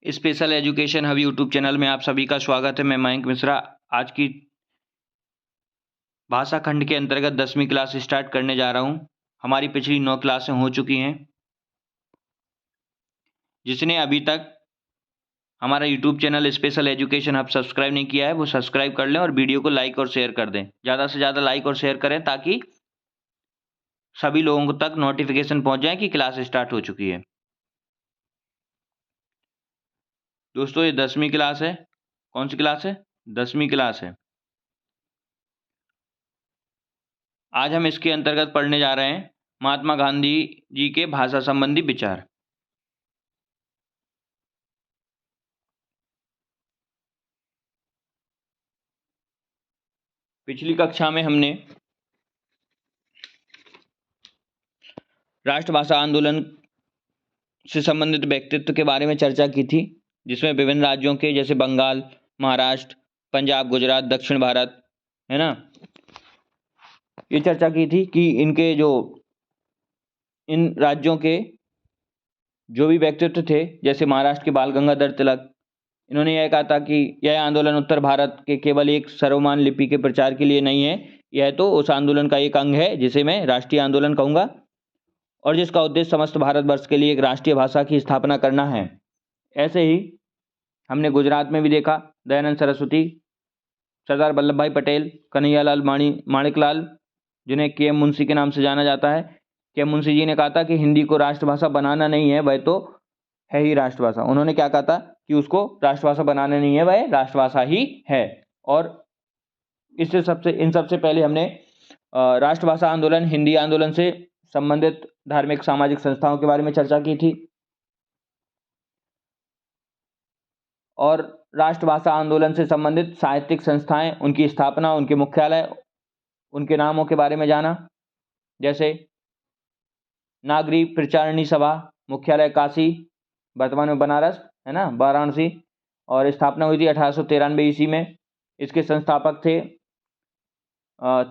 Special education hub YouTube channel में आप सभी का स्वागत है। मैं मयंक मिश्रा आज की भाषा खंड के अंतर्गत 10वीं क्लास स्टार्ट करने जा रहा हूं। हमारी पिछली 9 क्लासें हो चुकी हैं। जिसने अभी तक हमारा YouTube channel special education hub subscribe नहीं किया है वो सब्सक्राइब कर लें और वीडियो को लाइक और शेयर कर दें। ज़्यादा से ज़्यादा लाइक और शेयर करें ताकि सभी लोगों तक नोटिफिकेशन पहुँच जाए कि क्लास स्टार्ट हो चुकी है। दोस्तों ये 10वीं क्लास है। कौन सी क्लास है? 10वीं क्लास है। आज हम इसके अंतर्गत पढ़ने जा रहे हैं महात्मा गांधी जी के भाषा संबंधी विचार। पिछली कक्षा में हमने राष्ट्रभाषा आंदोलन से संबंधित व्यक्तित्व के बारे में चर्चा की थी, जिसमें विभिन्न राज्यों के जैसे बंगाल, महाराष्ट्र, पंजाब, गुजरात, दक्षिण भारत, है ना, ये चर्चा की थी कि इन राज्यों के जो भी व्यक्तित्व थे, जैसे महाराष्ट्र के बाल गंगाधर तिलक, इन्होंने यह कहा था कि यह आंदोलन उत्तर भारत के केवल एक सर्वमान्य लिपि के प्रचार के लिए नहीं है, यह तो उस आंदोलन का एक अंग है जिसे मैं राष्ट्रीय आंदोलन कहूँगा और जिसका उद्देश्य समस्त भारतवर्ष के लिए एक राष्ट्रीय भाषा की स्थापना करना है। ऐसे ही हमने गुजरात में भी देखा, दयानंद सरस्वती, सरदार वल्लभ भाई पटेल, कन्हैयालाल माणिकलाल, जिन्हें के.एम. मुंशी के नाम से जाना जाता है। के.एम. मुंशी जी ने कहा था कि हिंदी को राष्ट्रभाषा बनाना नहीं है, वह तो है ही राष्ट्रभाषा। उन्होंने क्या कहा था कि उसको राष्ट्रभाषा बनाना नहीं है, वह राष्ट्रभाषा ही है। और इन सबसे पहले हमने राष्ट्रभाषा आंदोलन, हिंदी आंदोलन से संबंधित धार्मिक सामाजिक संस्थाओं के बारे में चर्चा की थी और राष्ट्रभाषा आंदोलन से संबंधित साहित्यिक संस्थाएं, उनकी स्थापना, उनके मुख्यालय, उनके नामों के बारे में जाना। जैसे नागरी प्रचारणी सभा, मुख्यालय काशी, वर्तमान में बनारस, है ना, वाराणसी, और स्थापना हुई थी 1893 ईस्वी में। इसके संस्थापक थे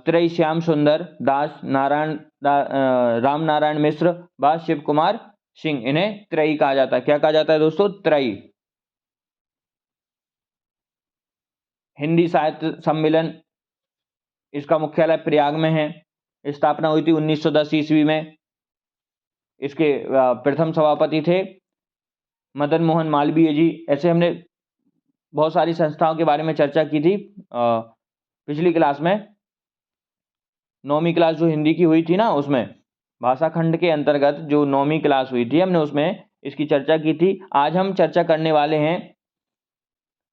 त्रय श्याम सुंदर दास, राम नारायण मिश्र व शिव कुमार सिंह। इन्हें त्रयी कहा जाता है। क्या कहा जाता है दोस्तों? त्रयी। हिंदी साहित्य सम्मेलन, इसका मुख्यालय प्रयाग में है। स्थापना हुई थी 1910 ईस्वी में। इसके प्रथम सभापति थे मदन मोहन मालवीय जी। ऐसे हमने बहुत सारी संस्थाओं के बारे में चर्चा की थी पिछली क्लास में। 9वीं क्लास जो हिंदी की हुई थी ना, उसमें भाषा खंड के अंतर्गत जो 9वीं क्लास हुई थी, हमने उसमें इसकी चर्चा की थी। आज हम चर्चा करने वाले हैं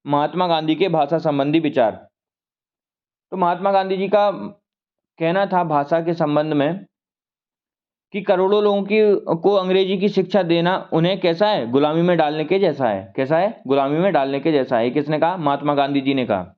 महात्मा गांधी के भाषा संबंधी विचार। तो महात्मा गांधी जी का कहना था भाषा के संबंध में कि करोड़ों लोगों को अंग्रेजी की शिक्षा देना उन्हें कैसा है? गुलामी में डालने के जैसा है। कैसा है? गुलामी में डालने के जैसा है। किसने कहा? महात्मा गांधी जी ने कहा।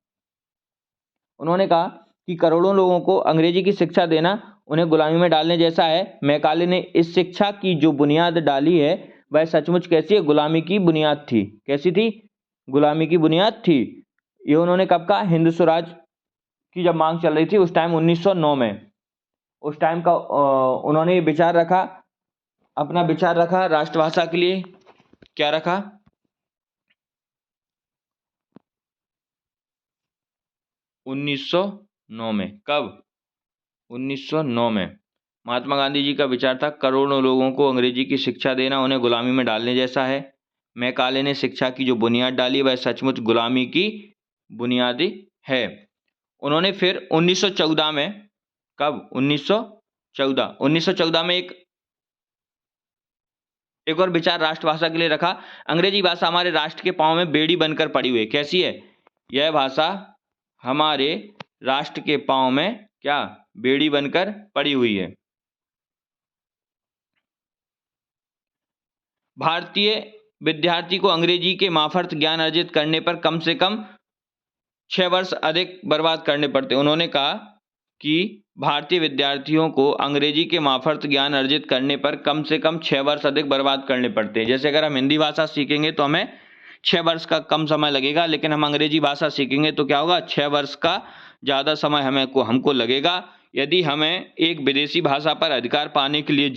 उन्होंने कहा कि करोड़ों लोगों को अंग्रेजी की शिक्षा देना उन्हें गुलामी में डालने जैसा है। मैकाले ने इस शिक्षा की जो बुनियाद डाली है वह सचमुच कैसी है? गुलामी की बुनियाद थी। कैसी थी? गुलामी की बुनियाद थी। ये उन्होंने कब कहा? हिंद स्वराज की जब मांग चल रही थी उस टाइम 1909 में। उस टाइम का उन्होंने ये विचार रखा, अपना विचार रखा राष्ट्रभाषा के लिए। क्या रखा? उन्नीस सौ नौ में। कब? 1909 में। महात्मा गांधी जी का विचार था करोड़ों लोगों को अंग्रेजी की शिक्षा देना उन्हें गुलामी में डालने जैसा है। मैकाले ने शिक्षा की जो बुनियाद डाली वह सचमुच गुलामी की बुनियादी है। उन्होंने फिर 1914 में, कब? 1914 में एक और विचार राष्ट्रभाषा के लिए रखा। अंग्रेजी भाषा हमारे राष्ट्र के पांव में बेड़ी बनकर पड़ी हुई है। कैसी है? यह भाषा हमारे राष्ट्र के पांव में क्या? बेड़ी बनकर पड़ी हुई है। भारतीय विद्यार्थी को अंग्रेजी के मार्फत ज्ञान अर्जित करने पर कम से कम 6 वर्ष अधिक बर्बाद करने पड़ते। उन्होंने कहा कि भारतीय विद्यार्थियों को अंग्रेजी के मार्फत ज्ञान अर्जित करने पर कम से कम 6 वर्ष अधिक बर्बाद करने पड़ते हैं। जैसे अगर हम हिंदी भाषा सीखेंगे तो हमें 6 वर्ष का कम समय लगेगा, लेकिन हम अंग्रेजी भाषा सीखेंगे तो क्या होगा? 6 वर्ष का ज़्यादा समय हमको लगेगा। यदि हमें एक विदेशी भाषा पर अधिकार पाने के लिए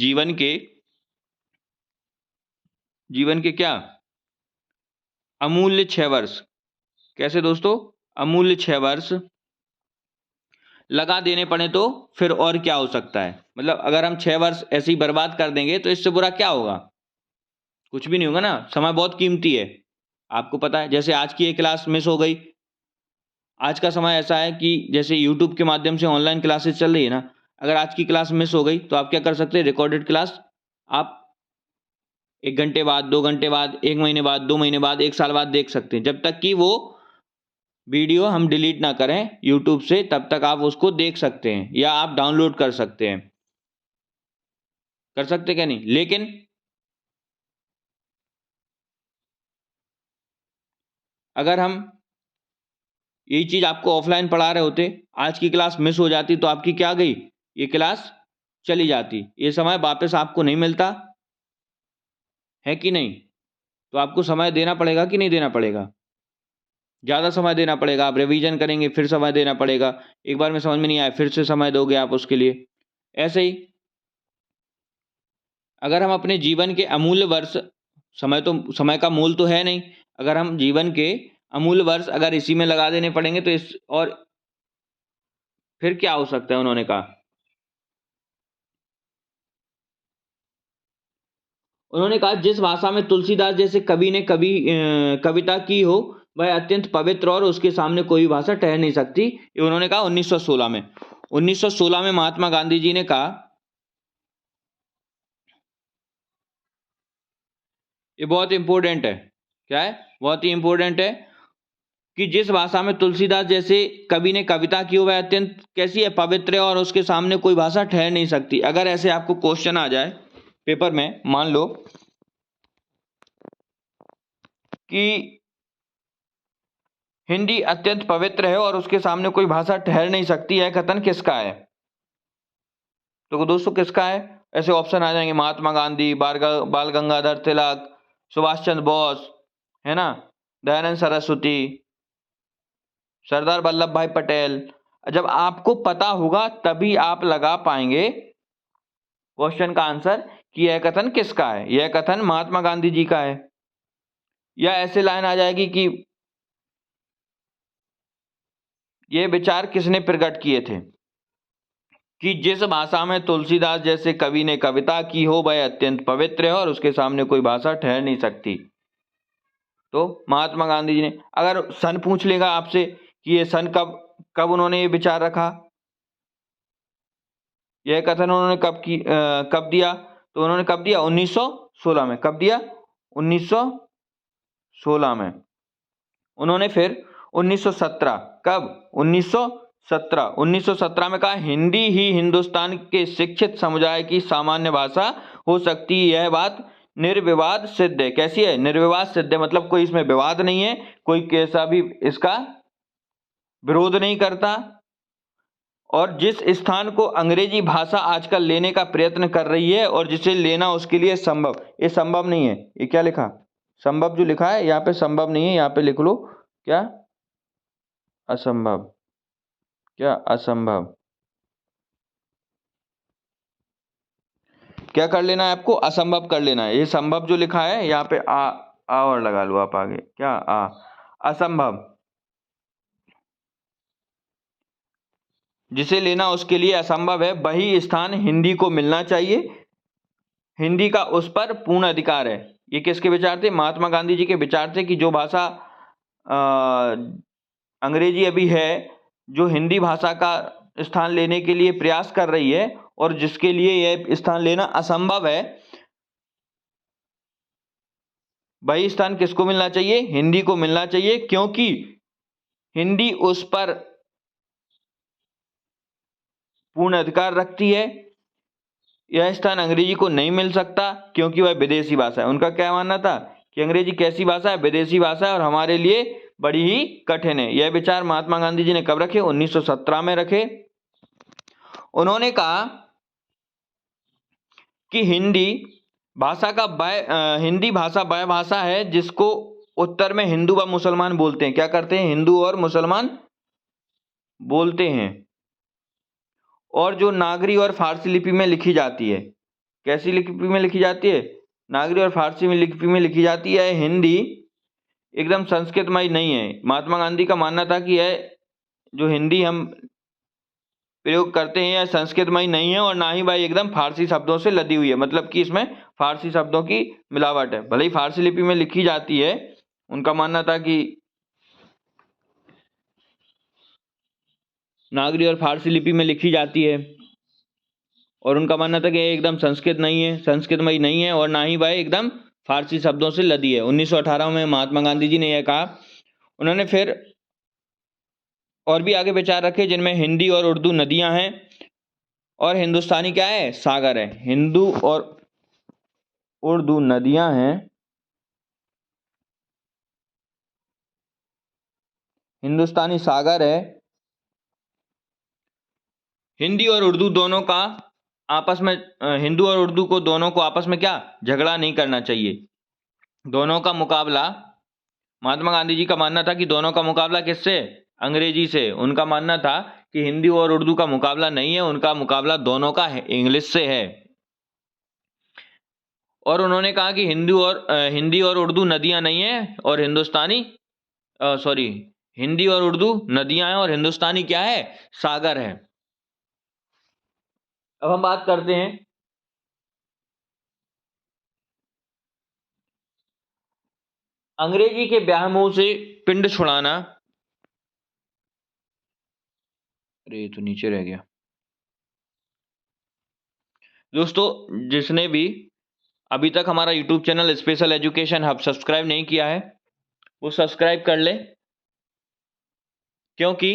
जीवन के क्या अमूल्य 6 वर्ष। कैसे दोस्तों? अमूल्य 6 वर्ष लगा देने पड़े तो फिर और क्या हो सकता है? मतलब अगर हम 6 वर्ष ऐसे ही बर्बाद कर देंगे तो इससे बुरा क्या होगा? कुछ भी नहीं होगा ना। समय बहुत कीमती है, आपको पता है। जैसे आज की एक क्लास मिस हो गई, आज का समय ऐसा है कि जैसे यूट्यूब के माध्यम से ऑनलाइन क्लासेस चल रही है ना, अगर आज की क्लास मिस हो गई तो आप क्या कर सकते हैं? रिकॉर्डेड क्लास आप 1 घंटे बाद, 2 घंटे बाद, 1 महीने बाद, 2 महीने बाद, 1 साल बाद देख सकते हैं। जब तक कि वो वीडियो हम डिलीट ना करें यूट्यूब से, तब तक आप उसको देख सकते हैं या आप डाउनलोड कर सकते हैं। कर सकते क्या नहीं? लेकिन अगर हम यही चीज आपको ऑफलाइन पढ़ा रहे होते, आज की क्लास मिस हो जाती तो आपकी क्या गई? ये क्लास चली जाती, ये समय वापस आपको नहीं मिलता है कि नहीं? तो आपको समय देना पड़ेगा कि नहीं देना पड़ेगा? ज़्यादा समय देना पड़ेगा। आप रिवीजन करेंगे, फिर समय देना पड़ेगा। एक बार में समझ में नहीं आया, फिर से समय दोगे आप उसके लिए। ऐसे ही अगर हम अपने जीवन के अमूल्य वर्ष, समय का मूल तो है नहीं, अगर हम जीवन के अमूल्य वर्ष अगर इसी में लगा देने पड़ेंगे तो इस और फिर क्या हो सकता है? उन्होंने कहा, जिस भाषा में तुलसीदास जैसे कवि ने कविता की हो वह अत्यंत पवित्र और उसके सामने कोई भाषा ठहर नहीं सकती। ये उन्होंने कहा 1916 में। 1916 में महात्मा गांधी जी ने कहा, ये बहुत इंपॉर्टेंट है। क्या है? बहुत ही इंपॉर्टेंट है कि जिस भाषा में तुलसीदास जैसे कवि ने कविता की हो वह अत्यंत कैसी है? पवित्र है और उसके सामने कोई भाषा ठहर नहीं सकती। अगर ऐसे आपको क्वेश्चन आ जाए पेपर में, मान लो कि हिंदी अत्यंत पवित्र है और उसके सामने कोई भाषा ठहर नहीं सकती, यह कथन किसका है? तो दोस्तों किसका है? ऐसे ऑप्शन आ जाएंगे, महात्मा गांधी, बाल गंगाधर तिलक, सुभाष चंद्र बोस, है ना, दयानंद सरस्वती, सरदार वल्लभ भाई पटेल। जब आपको पता होगा तभी आप लगा पाएंगे क्वेश्चन का आंसर कि यह कथन किसका है। यह कथन महात्मा गांधी जी का है। या ऐसे लाइन आ जाएगी कि ये विचार किसने प्रकट किए थे? कि जिस भाषा में तुलसीदास जैसे कवि ने कविता की हो वह अत्यंत पवित्र है और उसके सामने कोई भाषा ठहर नहीं सकती। तो महात्मा गांधी जी ने, अगर सन पूछ लेगा आपसे कि ये सन कब उन्होंने ये विचार रखा, यह कथन उन्होंने कब दिया, तो उन्होंने कब दिया? 1916 में। कब दिया? 1916 में। उन्होंने फिर 1917, कब? 1917 में कहा हिंदी ही हिंदुस्तान के शिक्षित समुदाय की सामान्य भाषा हो सकती है, यह बात निर्विवाद सिद्ध है। कैसी है? निर्विवाद सिद्ध है, मतलब कोई इसमें विवाद नहीं है, कोई कैसा भी इसका विरोध नहीं करता। और जिस स्थान को अंग्रेजी भाषा आजकल लेने का प्रयत्न कर रही है और जिसे लेना उसके लिए संभव, ये संभव नहीं है। ये क्या लिखा? संभव जो लिखा है यहाँ पे संभव नहीं है, यहाँ पे लिख लो क्या? असंभव। क्या? असंभव। क्या कर लेना है आपको? असंभव कर लेना है। ये संभव जो लिखा है यहाँ पे आ और लगा लो आप आगे। क्या? असंभव। जिसे लेना उसके लिए असंभव है, वही स्थान हिंदी को मिलना चाहिए। हिंदी का उस पर पूर्ण अधिकार है। ये किसके विचार थे? महात्मा गांधी जी के विचार थे कि जो भाषा अंग्रेजी अभी है, जो हिंदी भाषा का स्थान लेने के लिए प्रयास कर रही है और जिसके लिए यह स्थान लेना असंभव है, वही स्थान किसको मिलना चाहिए? हिंदी को मिलना चाहिए, क्योंकि हिंदी उस पर पूर्ण अधिकार रखती है। यह स्थान अंग्रेजी को नहीं मिल सकता क्योंकि वह विदेशी भाषा है। उनका क्या मानना था कि अंग्रेजी कैसी भाषा है? विदेशी भाषा है और हमारे लिए बड़ी ही कठिन है। यह विचार महात्मा गांधी जी ने कब रखे? 1917 में रखे। उन्होंने कहा कि हिंदी भाषा वह भाषा है जिसको उत्तर में हिंदू व मुसलमान बोलते हैं। क्या करते हैं? हिंदू और मुसलमान बोलते हैं। और जो नागरी और फारसी लिपि में लिखी जाती है। कैसी लिपि में लिखी जाती है? नागरी और फारसी में लिपि में लिखी जाती है। हिंदी एकदम संस्कृतमय नहीं है। महात्मा गांधी का मानना था कि यह जो हिंदी हम प्रयोग करते हैं यह संस्कृतमय नहीं है और ना ही भाई एकदम फारसी शब्दों से लदी हुई है, मतलब कि इसमें फारसी शब्दों की मिलावट है। भले ही फारसी लिपि में लिखी जाती है, उनका मानना था कि नागरी और फारसी लिपि में लिखी जाती है, और उनका मानना था कि ये एकदम संस्कृत नहीं है, संस्कृतमय नहीं है और ना ही भाई एकदम फारसी शब्दों से लदी है। 1918 में महात्मा गांधी जी ने यह कहा। उन्होंने फिर और भी आगे विचार रखे, जिनमें हिंदी और उर्दू नदियां हैं और हिंदुस्तानी क्या है, सागर है। हिंदू और उर्दू नदियां हैं, हिंदुस्तानी सागर है। हिंदी और उर्दू दोनों का आपस में हिंदू और उर्दू को दोनों को आपस में क्या झगड़ा नहीं करना चाहिए, दोनों का मुकाबला। महात्मा गांधी जी का मानना था कि दोनों का मुकाबला किससे, अंग्रेजी से। उनका मानना था कि हिंदी और उर्दू का मुकाबला नहीं है, उनका मुकाबला दोनों का है, इंग्लिश से है। और उन्होंने कहा कि हिंदी और उर्दू नदियां नहीं है और हिंदुस्तानी सॉरी हिंदी और उर्दू नदियां हैं और हिंदुस्तानी क्या है, सागर है। अब हम बात करते हैं अंग्रेजी के व्यामोह से पिंड छुड़ाना। अरे तो नीचे रह गया। दोस्तों, जिसने भी अभी तक हमारा YouTube channel special education hub subscribe नहीं किया है वो सब्सक्राइब कर ले, क्योंकि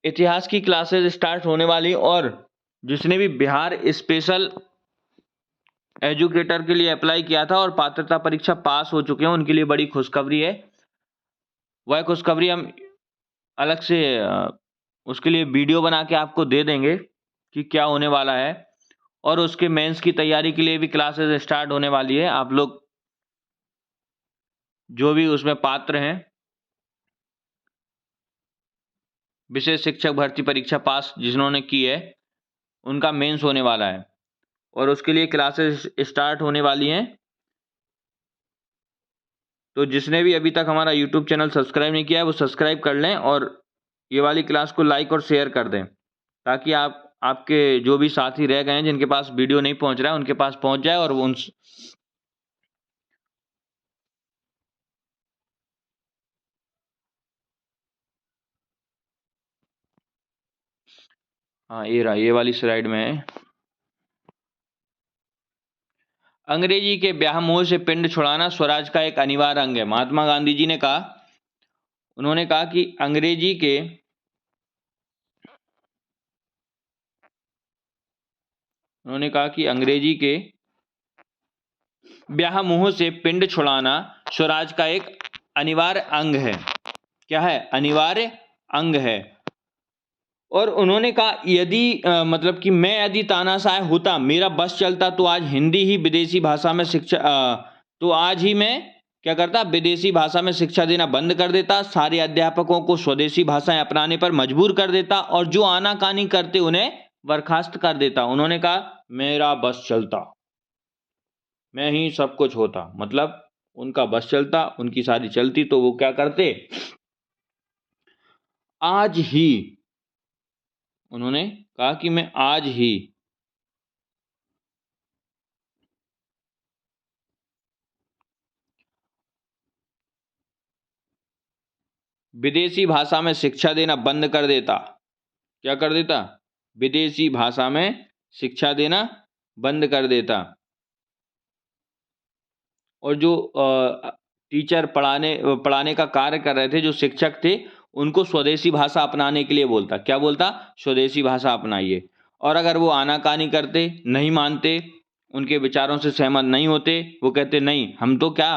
इतिहास की क्लासेस स्टार्ट होने वाली, और जिसने भी बिहार स्पेशल एजुकेटर के लिए अप्लाई किया था और पात्रता परीक्षा पास हो चुके हैं उनके लिए बड़ी खुशखबरी है। वह खुशखबरी हम अलग से उसके लिए वीडियो बना के आपको दे देंगे कि क्या होने वाला है, और उसके मेंस की तैयारी के लिए भी क्लासेस स्टार्ट होने वाली है। आप लोग जो भी उसमें पात्र हैं, विशेष शिक्षक भर्ती परीक्षा पास जिन्होंने की है, उनका मेंस होने वाला है और उसके लिए क्लासेस स्टार्ट होने वाली हैं। तो जिसने भी अभी तक हमारा YouTube चैनल सब्सक्राइब नहीं किया है वो सब्सक्राइब कर लें और ये वाली क्लास को लाइक और शेयर कर दें, ताकि आपके जो भी साथी रह गए हैं जिनके पास वीडियो नहीं पहुंच रहा है उनके पास पहुंच जाए और वो उन हाँ ये रहा, ये वाली स्लाइड में है। अंग्रेजी के व्यामोह से पिंड छुड़ाना स्वराज का एक अनिवार्य अंग है। महात्मा गांधी जी ने कहा, उन्होंने कहा कि अंग्रेजी के व्यामोह से पिंड छुड़ाना स्वराज का एक अनिवार्य अंग है। क्या है, अनिवार्य अंग है। और उन्होंने कहा यदि मतलब कि मैं यदि तानाशाह होता, मेरा बस चलता तो आज हिंदी ही विदेशी भाषा में शिक्षा तो आज ही मैं क्या करता, विदेशी भाषा में शिक्षा देना बंद कर देता, सारे अध्यापकों को स्वदेशी भाषाएं अपनाने पर मजबूर कर देता और जो आनाकानी करते उन्हें बर्खास्त कर देता। उन्होंने कहा मेरा बस चलता, मैं ही सब कुछ होता, मतलब उनका बस चलता, उनकी सारी चलती, तो वो क्या करते, आज ही उन्होंने कहा कि मैं आज ही विदेशी भाषा में शिक्षा देना बंद कर देता। क्या कर देता, विदेशी भाषा में शिक्षा देना बंद कर देता। और जो टीचर पढ़ाने का कार्य कर रहे थे, जो शिक्षक थे, उनको स्वदेशी भाषा अपनाने के लिए बोलता। क्या बोलता, स्वदेशी भाषा अपनाइए। और अगर वो आनाकानी करते, नहीं मानते, उनके विचारों से सहमत नहीं होते, वो कहते नहीं हम तो क्या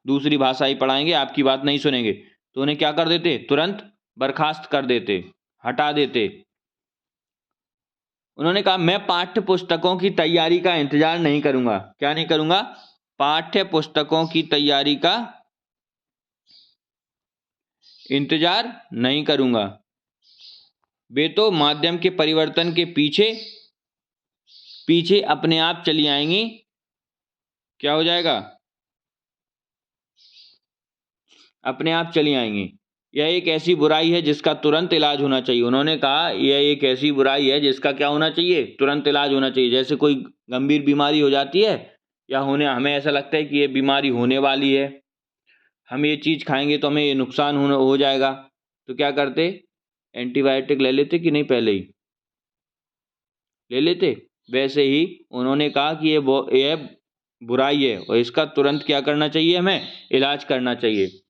दूसरी भाषा ही पढ़ाएंगे, आपकी बात नहीं सुनेंगे, तो उन्हें क्या कर देते, तुरंत बर्खास्त कर देते, हटा देते। उन्होंने कहा मैं पाठ्य पुस्तकों की तैयारी का इंतजार नहीं करूंगा। क्या नहीं करूंगा, पाठ्य पुस्तकों की तैयारी का इंतजार नहीं करूंगा। वे तो माध्यम के परिवर्तन के पीछे पीछे अपने आप चली आएंगी। क्या हो जाएगा, अपने आप चली आएंगी। यह एक ऐसी बुराई है जिसका तुरंत इलाज होना चाहिए। उन्होंने कहा यह एक ऐसी बुराई है जिसका क्या होना चाहिए, तुरंत इलाज होना चाहिए। जैसे कोई गंभीर बीमारी हो जाती है या हमें ऐसा लगता है कि ये बीमारी होने वाली है, हम ये चीज़ खाएंगे तो हमें ये नुकसान हो जाएगा, तो क्या करते, एंटीबायोटिक ले लेते कि नहीं, पहले ही ले लेते। वैसे ही उन्होंने कहा कि ये बुराई है और इसका तुरंत क्या करना चाहिए, हमें इलाज करना चाहिए।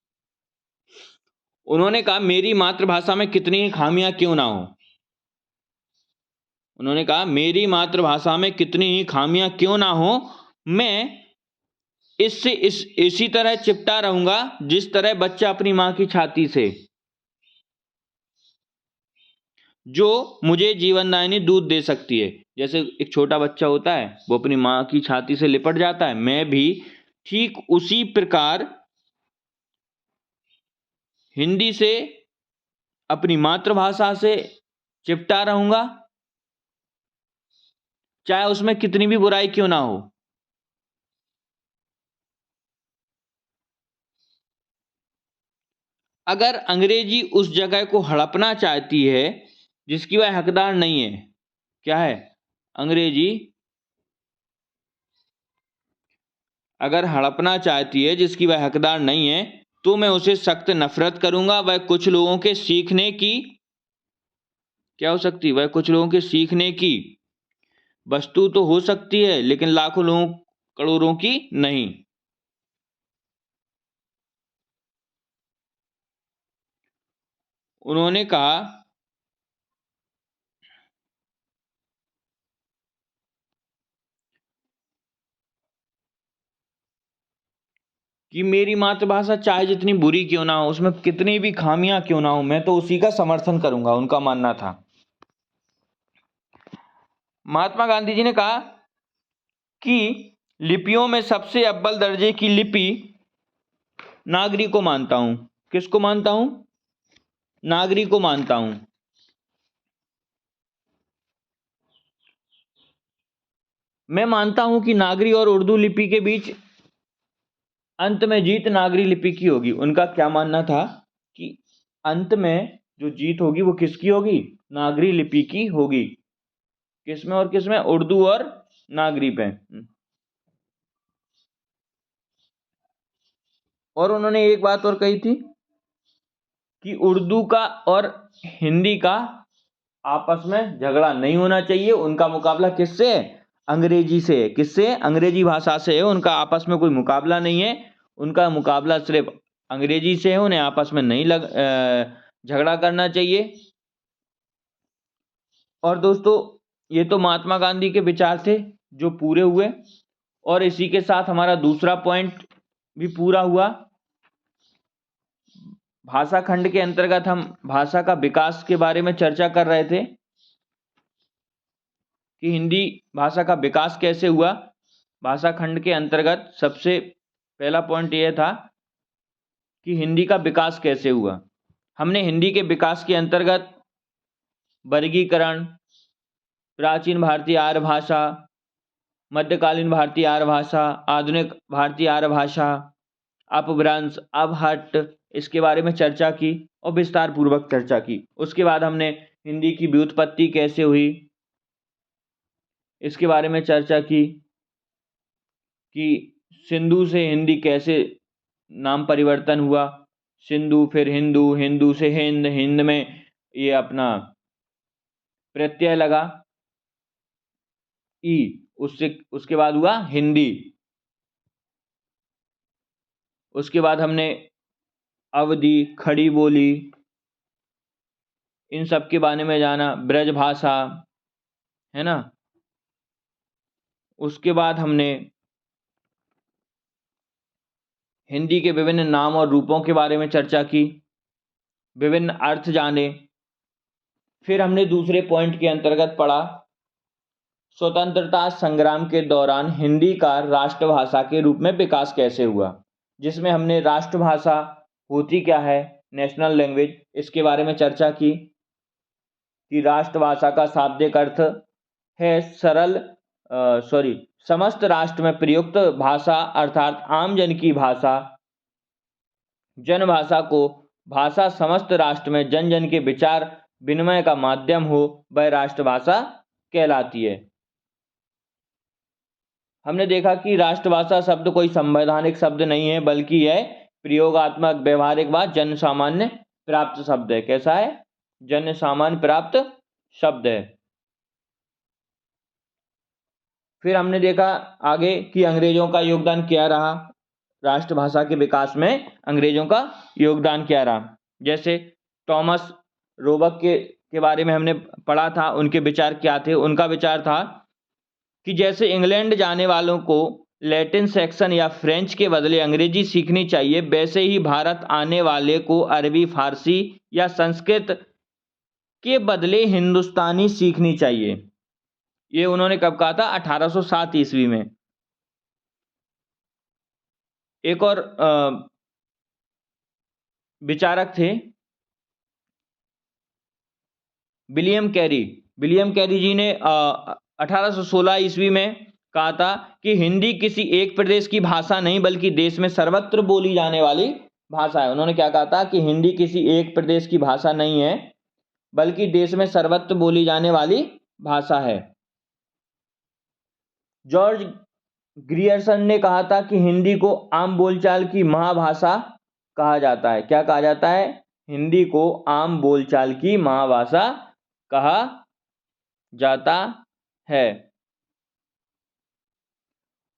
उन्होंने कहा मेरी मातृभाषा में कितनी ही खामियां क्यों ना हो, उन्होंने कहा मेरी मातृभाषा में कितनी ही खामियां क्यों ना हो, मैं इससे इसी तरह चिपटा रहूंगा जिस तरह बच्चा अपनी मां की छाती से, जो मुझे जीवनदायिनी दूध दे सकती है। जैसे एक छोटा बच्चा होता है वो अपनी मां की छाती से लिपट जाता है, मैं भी ठीक उसी प्रकार हिंदी से, अपनी मातृभाषा से चिपटा रहूंगा, चाहे उसमें कितनी भी बुराई क्यों ना हो। अगर अंग्रेजी उस जगह को हड़पना चाहती है जिसकी वह हकदार नहीं है, क्या है, अंग्रेजी अगर हड़पना चाहती है जिसकी वह हकदार नहीं है, तो मैं उसे सख्त नफरत करूंगा। वह कुछ लोगों के सीखने की, क्या हो सकती, वह कुछ लोगों के सीखने की वस्तु तो हो सकती है लेकिन लाखों लोगों करोड़ों की नहीं। उन्होंने कहा कि मेरी मातृभाषा चाहे जितनी बुरी क्यों ना हो, उसमें कितनी भी खामियां क्यों ना हो, मैं तो उसी का समर्थन करूंगा, उनका मानना था। महात्मा गांधी जी ने कहा कि लिपियों में सबसे अव्वल दर्जे की लिपि नागरी को मानता हूं। किसको मानता हूं, नागरी को मानता हूं। मैं मानता हूं कि नागरी और उर्दू लिपि के बीच अंत में जीत नागरी लिपि की होगी। उनका क्या मानना था कि अंत में जो जीत होगी वो किसकी होगी, नागरी लिपि की होगी। किसमें और किसमें, उर्दू और नागरी पे। और उन्होंने एक बात और कही थी कि उर्दू का और हिंदी का आपस में झगड़ा नहीं होना चाहिए। उनका मुकाबला किससे है, अंग्रेजी से है। किससे, अंग्रेजी भाषा से है। उनका आपस में कोई मुकाबला नहीं है, उनका मुकाबला सिर्फ अंग्रेजी से है। उन्हें आपस में नहीं झगड़ा करना चाहिए। और दोस्तों, ये तो महात्मा गांधी के विचार थे जो पूरे हुए, और इसी के साथ हमारा दूसरा पॉइंट भी पूरा हुआ। भाषा खंड के अंतर्गत हम भाषा का विकास के बारे में चर्चा कर रहे थे कि हिंदी भाषा का विकास कैसे हुआ। भाषा खंड के अंतर्गत सबसे पहला पॉइंट यह था कि हिंदी का विकास कैसे हुआ। हमने हिंदी के विकास के अंतर्गत वर्गीकरण, प्राचीन भारतीय आर्य भाषा, मध्यकालीन भारतीय आर्य भाषा, आधुनिक भारतीय आर्य भाषा, अपभ्रंश, अपहट्ट, इसके बारे में चर्चा की और विस्तार पूर्वक चर्चा की। उसके बाद हमने हिंदी की व्युत्पत्ति कैसे हुई इसके बारे में चर्चा की कि सिंधु से हिंदी कैसे नाम परिवर्तन हुआ, सिंधु फिर हिंदू, हिंदू से हिंद, हिंद में ये अपना प्रत्यय लगा ई, उससे उसके बाद हुआ हिंदी। उसके बाद हमने अवधि, खड़ी बोली, इन सब के बारे में जाना, ब्रज भाषा, है ना। उसके बाद हमने हिंदी के विभिन्न नाम और रूपों के बारे में चर्चा की, विभिन्न अर्थ जाने। फिर हमने दूसरे पॉइंट के अंतर्गत पढ़ा स्वतंत्रता संग्राम के दौरान हिंदी का राष्ट्रभाषा के रूप में विकास कैसे हुआ, जिसमें हमने राष्ट्रभाषा होती क्या है, नेशनल लैंग्वेज, इसके बारे में चर्चा की कि राष्ट्रभाषा का शाब्दिक अर्थ है समस्त राष्ट्र में प्रयुक्त भाषा, अर्थात आम जन की भाषा। जनभाषा को भाषा समस्त राष्ट्र में जन जन के विचार विनिमय का माध्यम हो, वह राष्ट्रभाषा कहलाती है। हमने देखा कि राष्ट्रभाषा शब्द कोई संवैधानिक शब्द नहीं है, बल्कि यह प्रयोगात्मक, व्यवहारिक व जन सामान्य प्राप्त शब्द है। कैसा है? जन सामान्य प्राप्त शब्द है। फिर हमने देखा आगे कि अंग्रेजों का योगदान क्या रहा, राष्ट्रभाषा के विकास में अंग्रेजों का योगदान क्या रहा। जैसे थॉमस रोबक के बारे में हमने पढ़ा था, उनके विचार क्या थे। उनका विचार था कि जैसे इंग्लैंड जाने वालों को लैटिन सेक्शन या फ्रेंच के बदले अंग्रेजी सीखनी चाहिए, वैसे ही भारत आने वाले को अरबी, फारसी या संस्कृत के बदले हिंदुस्तानी सीखनी चाहिए। ये उन्होंने कब कहा था? 1807 ईस्वी में। एक और विचारक थे विलियम कैरी। विलियम कैरी जी ने 1816 ईस्वी में कहा था कि हिंदी किसी एक प्रदेश की भाषा नहीं, बल्कि देश में सर्वत्र बोली जाने वाली भाषा है। उन्होंने क्या कहा था कि हिंदी किसी एक प्रदेश की भाषा नहीं है, बल्कि देश में सर्वत्र बोली जाने वाली भाषा है। जॉर्ज ग्रियर्सन ने कहा था कि हिंदी को आम बोलचाल की महाभाषा कहा जाता है। क्या कहा जाता है? हिंदी को आम बोलचाल की महाभाषा कहा जाता है।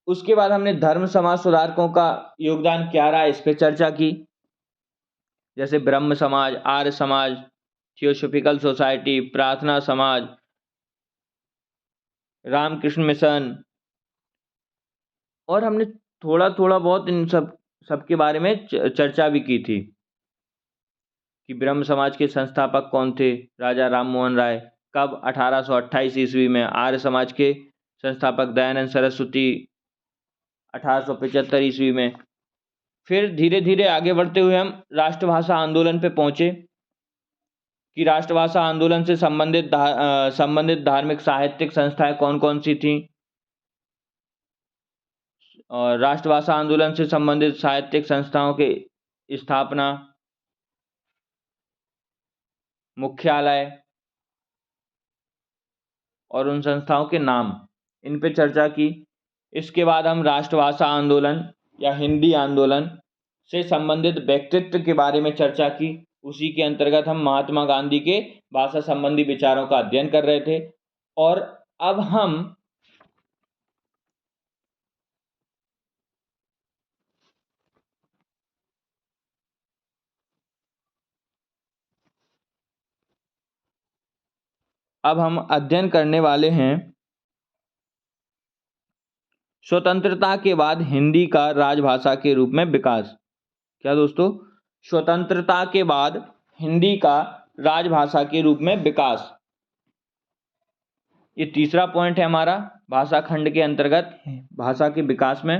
उसके बाद हमने धर्म समाज सुधारकों का योगदान क्या रहा, इस पे चर्चा की। जैसे ब्रह्म समाज, आर्य समाज, थियोसॉफिकल सोसाइटी, प्रार्थना समाज, रामकृष्ण मिशन, और हमने थोड़ा थोड़ा बहुत इन सब के बारे में चर्चा भी की थी कि ब्रह्म समाज के संस्थापक कौन थे? राजा राम मोहन राय। कब? 1828 ईस्वी में। आर्य समाज के संस्थापक दयानंद सरस्वती 1875 ईस्वी में। फिर धीरे धीरे आगे बढ़ते हुए हम राष्ट्रभाषा आंदोलन पे पहुंचे कि राष्ट्रभाषा आंदोलन से संबंधित धार्मिक साहित्यिक संस्थाएं कौन कौन सी थी, और राष्ट्रभाषा आंदोलन से संबंधित साहित्यिक संस्थाओं की स्थापना, मुख्यालय और उन संस्थाओं के नाम, इन पे चर्चा की। इसके बाद हम राष्ट्रभाषा आंदोलन या हिंदी आंदोलन से संबंधित व्यक्तित्व के बारे में चर्चा की। उसी के अंतर्गत हम महात्मा गांधी के भाषा संबंधी विचारों का अध्ययन कर रहे थे। और अब हम अध्ययन करने वाले हैं स्वतंत्रता के बाद हिंदी का राजभाषा के रूप में विकास। क्या दोस्तों? स्वतंत्रता के बाद हिंदी का राजभाषा के रूप में विकास, ये तीसरा पॉइंट है हमारा भाषा खंड के अंतर्गत भाषा के विकास में।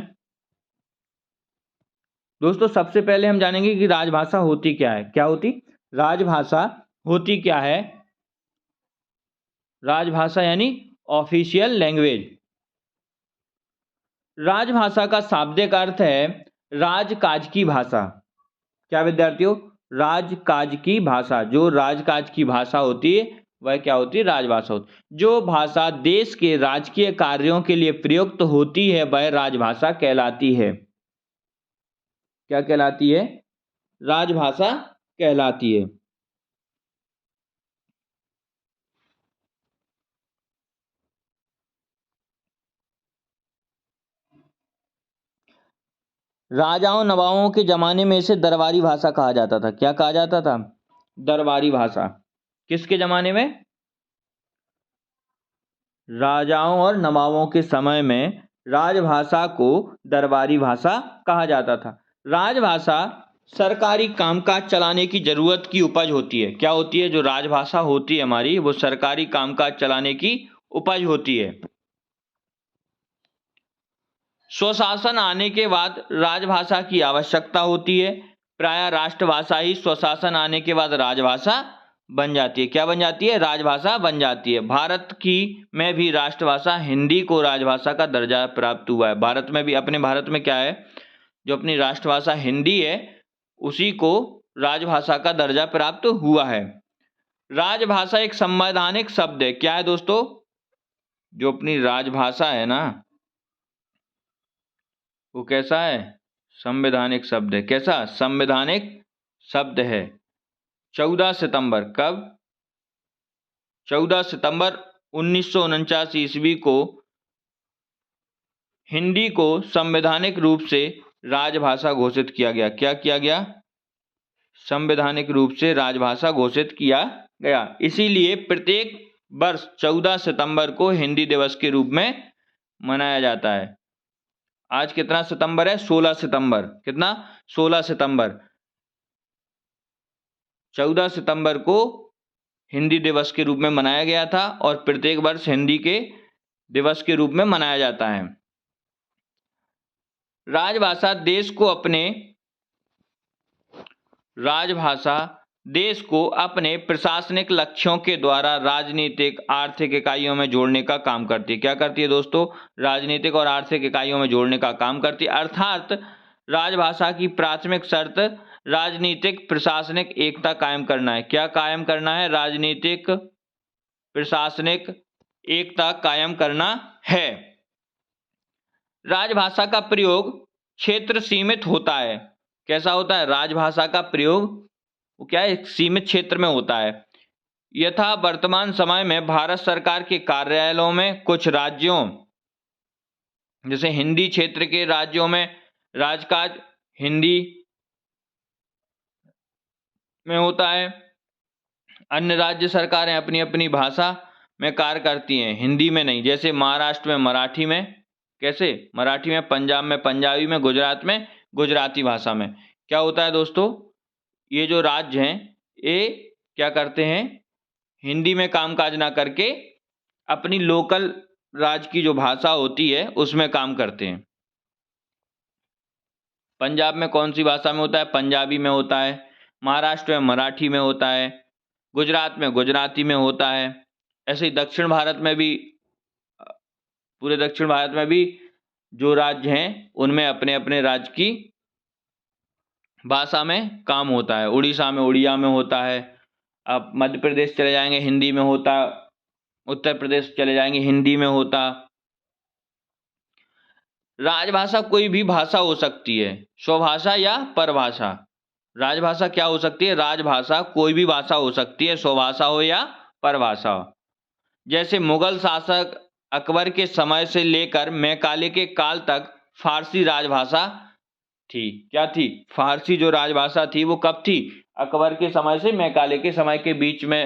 दोस्तों सबसे पहले हम जानेंगे कि राजभाषा होती क्या है। क्या होती? राजभाषा होती क्या है? राजभाषा यानी ऑफिशियल लैंग्वेज। राजभाषा का शाब्दिक अर्थ है राजकाज की भाषा। क्या विद्यार्थियों? राजकाज की भाषा। जो राजकाज की भाषा होती है वह क्या होती है? राजभाषा होती है। जो भाषा देश के राजकीय कार्यों के लिए प्रयुक्त होती है वह राजभाषा कहलाती है। क्या कहलाती है? राजभाषा कहलाती है। राजाओं नवाबों के जमाने में इसे दरबारी भाषा कहा जाता था। क्या कहा जाता था? दरबारी भाषा। किसके जमाने में? राजाओं और नवाबों के समय में राजभाषा को दरबारी भाषा कहा जाता था। राजभाषा सरकारी कामकाज चलाने की जरूरत की उपज होती है। क्या होती है? जो राजभाषा होती है हमारी, वो सरकारी कामकाज चलाने की उपज होती है। स्वशासन आने के बाद राजभाषा की आवश्यकता होती है। प्रायः राष्ट्रभाषा ही स्वशासन आने के बाद राजभाषा बन जाती है। क्या बन जाती है? राजभाषा बन जाती है। भारत की में भी राष्ट्रभाषा हिंदी को राजभाषा का दर्जा प्राप्त हुआ है। भारत में भी, अपने भारत में क्या है, जो अपनी राष्ट्रभाषा हिंदी है उसी को राजभाषा का दर्जा प्राप्त हुआ है। राजभाषा एक संवैधानिक शब्द है। क्या है दोस्तों? जो अपनी राजभाषा है ना, वो कैसा है? संवैधानिक शब्द है। कैसा? संवैधानिक शब्द है। 14 सितंबर, कब? 14 सितंबर 1949 ईस्वी को हिंदी को संवैधानिक रूप से राजभाषा घोषित किया गया। क्या किया गया? संवैधानिक रूप से राजभाषा घोषित किया गया। इसीलिए प्रत्येक वर्ष 14 सितंबर को हिंदी दिवस के रूप में मनाया जाता है। आज कितना सितंबर है? 16 सितंबर। कितना? 16 सितंबर। 14 सितंबर को हिंदी दिवस के रूप में मनाया गया था और प्रत्येक वर्ष हिंदी के दिवस के रूप में मनाया जाता है। राजभाषा देश को अपने प्रशासनिक लक्ष्यों के द्वारा राजनीतिक आर्थिक इकाइयों में जोड़ने का काम करती है। क्या करती है दोस्तों? राजनीतिक और आर्थिक इकाइयों में जोड़ने का काम करती है। अर्थात राजभाषा की प्राथमिक शर्त राजनीतिक प्रशासनिक एकता कायम करना है। क्या कायम करना है? राजनीतिक प्रशासनिक एकता कायम करना है। राजभाषा का प्रयोग क्षेत्र सीमित होता है। कैसा होता है? राजभाषा का प्रयोग वो क्या है? सीमित क्षेत्र में होता है। यथा वर्तमान समय में भारत सरकार के कार्यालयों में कुछ राज्यों, जैसे हिंदी क्षेत्र के राज्यों में राजकाज हिंदी में होता है। अन्य राज्य सरकारें अपनी अपनी भाषा में कार्य करती हैं, हिंदी में नहीं। जैसे महाराष्ट्र में मराठी में, कैसे? मराठी में, पंजाब में पंजाबी में, गुजरात में गुजराती भाषा में। क्या होता है दोस्तों? ये जो राज्य हैं ये क्या करते हैं? हिंदी में कामकाज ना करके अपनी लोकल राज्य की जो भाषा होती है उसमें काम करते हैं। पंजाब में कौन सी भाषा में होता है? पंजाबी में होता है। महाराष्ट्र में मराठी में होता है। गुजरात में गुजराती में होता है। ऐसे ही दक्षिण भारत में भी, पूरे दक्षिण भारत में भी जो राज्य हैं उनमें अपने अपने राज्य की भाषा में काम होता है। उड़ीसा में उड़िया में होता है। आप मध्य प्रदेश चले जाएंगे हिंदी में होता, उत्तर प्रदेश चले जाएंगे हिंदी में होता। राजभाषा कोई भी भाषा हो सकती है, स्वभाषा या परभाषा। राजभाषा क्या हो सकती है? राजभाषा कोई भी भाषा हो सकती है, स्वभाषा हो या परभाषा हो। जैसे मुगल शासक अकबर के समय से लेकर मैकाले के काल तक फारसी राजभाषा थी। क्या थी? फारसी जो राजभाषा थी वो कब थी? अकबर के समय से मैकाले के समय के बीच में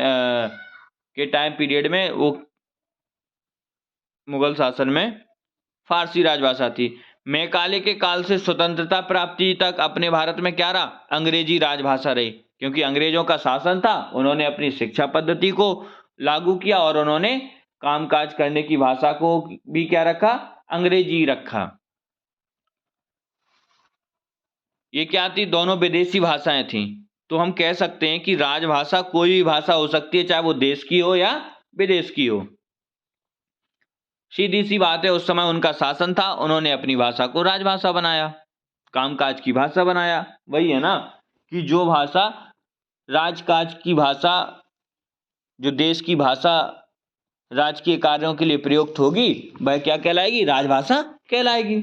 के टाइम पीरियड में वो मुगल शासन में फारसी राजभाषा थी। मैकाले के काल से स्वतंत्रता प्राप्ति तक अपने भारत में क्या रहा? अंग्रेजी राजभाषा रही, क्योंकि अंग्रेजों का शासन था। उन्होंने अपनी शिक्षा पद्धति को लागू किया और उन्होंने कामकाज करने की भाषा को भी क्या रखा? अंग्रेजी रखा। ये क्या थी? दोनों विदेशी भाषाएं थी। तो हम कह सकते हैं कि राजभाषा कोई भी भाषा हो सकती है, चाहे वो देश की हो या विदेश की हो। सीधी सी बात है, उस समय उनका शासन था, उन्होंने अपनी भाषा को राजभाषा बनाया, कामकाज की भाषा बनाया। वही है ना कि जो भाषा राजकाज की भाषा, जो देश की भाषा राजकीय कार्यों के लिए प्रयुक्त होगी, वह क्या कहलाएगी? राजभाषा कहलाएगी।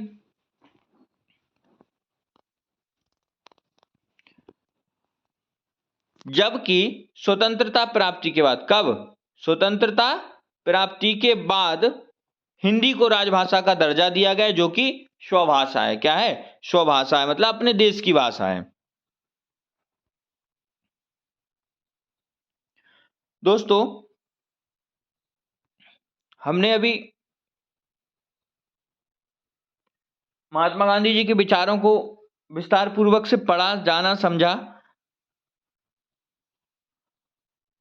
जबकि स्वतंत्रता प्राप्ति के बाद, कब? स्वतंत्रता प्राप्ति के बाद हिंदी को राजभाषा का दर्जा दिया गया, जो कि स्वभाषा है। क्या है? स्वभाषा है, मतलब अपने देश की भाषा है। दोस्तों, हमने अभी महात्मा गांधी जी के विचारों को विस्तार पूर्वक से पढ़ा, जाना, समझा।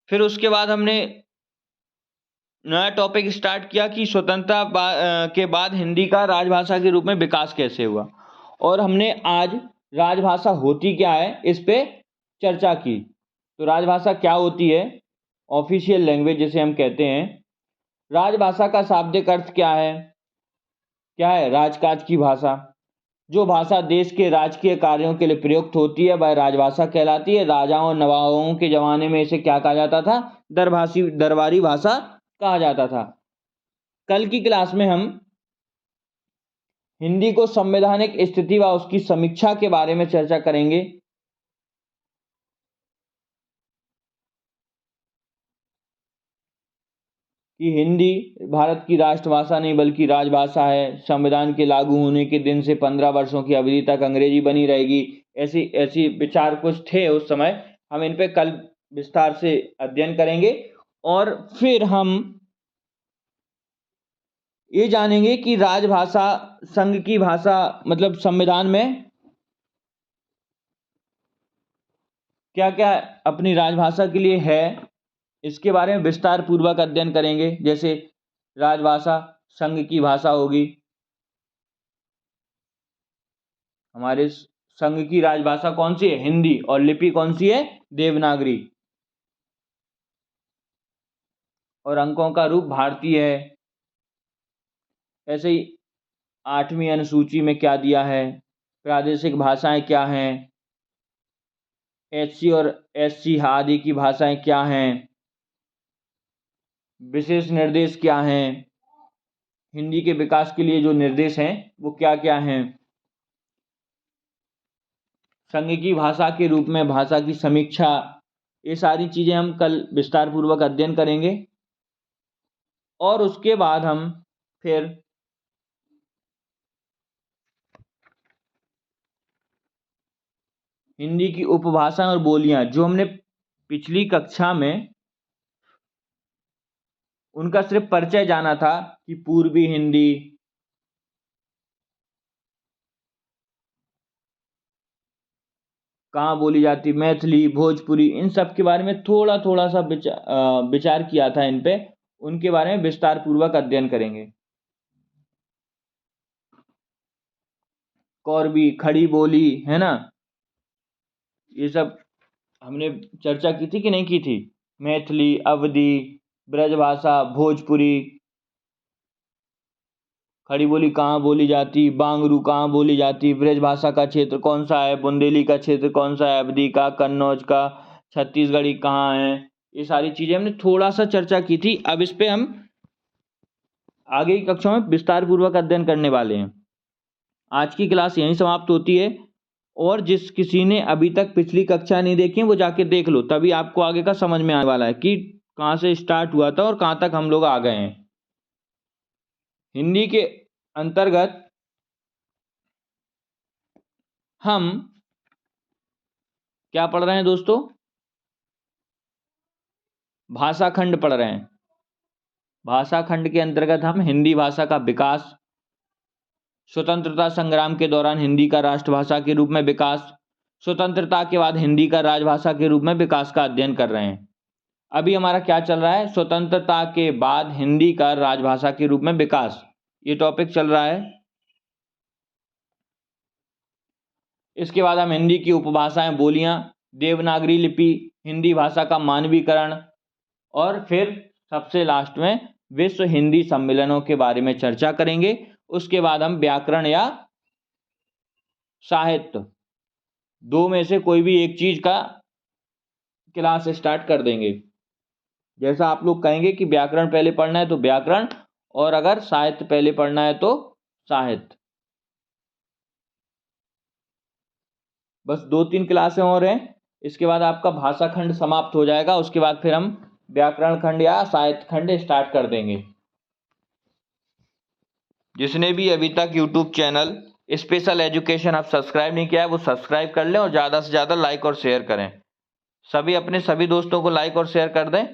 फिर उसके बाद हमने नया टॉपिक स्टार्ट किया कि स्वतंत्रता के बाद हिंदी का राजभाषा के रूप में विकास कैसे हुआ, और हमने आज राजभाषा होती क्या है इस पे चर्चा की। तो राजभाषा क्या होती है? ऑफिशियल लैंग्वेज जिसे हम कहते हैं। राजभाषा का शाब्दिक अर्थ क्या है? क्या है? राजकाज की भाषा। जो भाषा देश के राजकीय कार्यों के लिए प्रयुक्त होती है वह राजभाषा कहलाती है। राजाओं और नवाबों के जमाने में इसे क्या कहा जाता था? दरबारी भाषा कहा जाता था। कल की क्लास में हम हिंदी को संवैधानिक स्थिति व उसकी समीक्षा के बारे में चर्चा करेंगे। कि हिंदी भारत की राष्ट्रभाषा नहीं बल्कि राजभाषा है। संविधान के लागू होने के दिन से 15 वर्षों की अवधि तक अंग्रेजी बनी रहेगी। ऐसी विचार कुछ थे उस समय। हम इन पे कल विस्तार से अध्ययन करेंगे और फिर हम ये जानेंगे कि राजभाषा संघ की भाषा मतलब संविधान में क्या क्या अपनी राजभाषा के लिए है, इसके बारे में विस्तार पूर्वक अध्ययन करेंगे। जैसे राजभाषा संघ की भाषा होगी, हमारे संघ की राजभाषा कौन सी है? हिंदी। और लिपि कौन सी है? देवनागरी। और अंकों का रूप भारतीय है। ऐसे ही 8वीं अनुसूची में क्या दिया है? प्रादेशिक भाषाएं क्या हैं? एचसी और एससी आदि की भाषाएं क्या हैं? विशेष निर्देश क्या हैं? हिंदी के विकास के लिए जो निर्देश हैं वो क्या क्या हैं? संघ की भाषा के रूप में भाषा की समीक्षा, ये सारी चीजें हम कल विस्तार पूर्वक अध्ययन करेंगे। और उसके बाद हम फिर हिंदी की उपभाषा और बोलियां जो हमने पिछली कक्षा में उनका सिर्फ परिचय जाना था कि पूर्वी हिंदी, कहाँ बोली जाती, मैथिली, भोजपुरी, इन सब के बारे में थोड़ा थोड़ा सा विचार किया था। इन पे उनके बारे में विस्तार पूर्वक अध्ययन करेंगे। कौरवी, खड़ी बोली, है ना, ये सब हमने चर्चा की थी कि नहीं की थी? मैथिली, अवधी, ब्रजभाषा, भोजपुरी, खड़ी बोली कहाँ बोली जाती, बांगरू कहाँ बोली जाती, ब्रजभाषा का क्षेत्र कौन सा है, बुंदेली का क्षेत्र कौन सा है, अवधी का, कन्नौज का, छत्तीसगढ़ी कहाँ है, ये सारी चीजें हमने थोड़ा सा चर्चा की थी। अब इस पे हम आगे की कक्षा में विस्तार पूर्वक अध्ययन करने वाले हैं। आज की क्लास यहीं समाप्त होती है। और जिस किसी ने अभी तक पिछली कक्षा नहीं देखी वो जाके देख लो, तभी आपको आगे का समझ में आने वाला है कि कहाँ से स्टार्ट हुआ था और कहाँ तक हम लोग आ गए हैं। हिंदी के अंतर्गत हम क्या पढ़ रहे हैं दोस्तों? भाषा खंड पढ़ रहे हैं। भाषा खंड के अंतर्गत हम हिंदी भाषा का विकास, स्वतंत्रता संग्राम के दौरान हिंदी का राष्ट्रभाषा के रूप में विकास, स्वतंत्रता के बाद हिंदी का राजभाषा के रूप में विकास का अध्ययन कर रहे हैं। अभी हमारा क्या चल रहा है? स्वतंत्रता के बाद हिंदी का राजभाषा के रूप में विकास, ये टॉपिक चल रहा है। इसके बाद हम हिंदी की उपभाषाएं, बोलियां, देवनागरी लिपि, हिंदी भाषा का मानवीकरण और फिर सबसे लास्ट में विश्व हिंदी सम्मेलनों के बारे में चर्चा करेंगे। उसके बाद हम व्याकरण या साहित्य, दो में से कोई भी एक चीज का क्लास स्टार्ट कर देंगे। जैसा आप लोग कहेंगे कि व्याकरण पहले पढ़ना है तो व्याकरण, और अगर साहित्य पहले पढ़ना है तो साहित्य। बस 2-3 क्लासें और हैं, इसके बाद आपका भाषा खंड समाप्त हो जाएगा। उसके बाद फिर हम व्याकरण खंड या साहित्य खंड स्टार्ट कर देंगे। जिसने भी अभी तक YouTube चैनल स्पेशल एजुकेशन आप सब्सक्राइब नहीं किया है वो सब्सक्राइब कर लें और ज़्यादा से ज़्यादा लाइक और शेयर करें। सभी अपने सभी दोस्तों को लाइक और शेयर कर दें।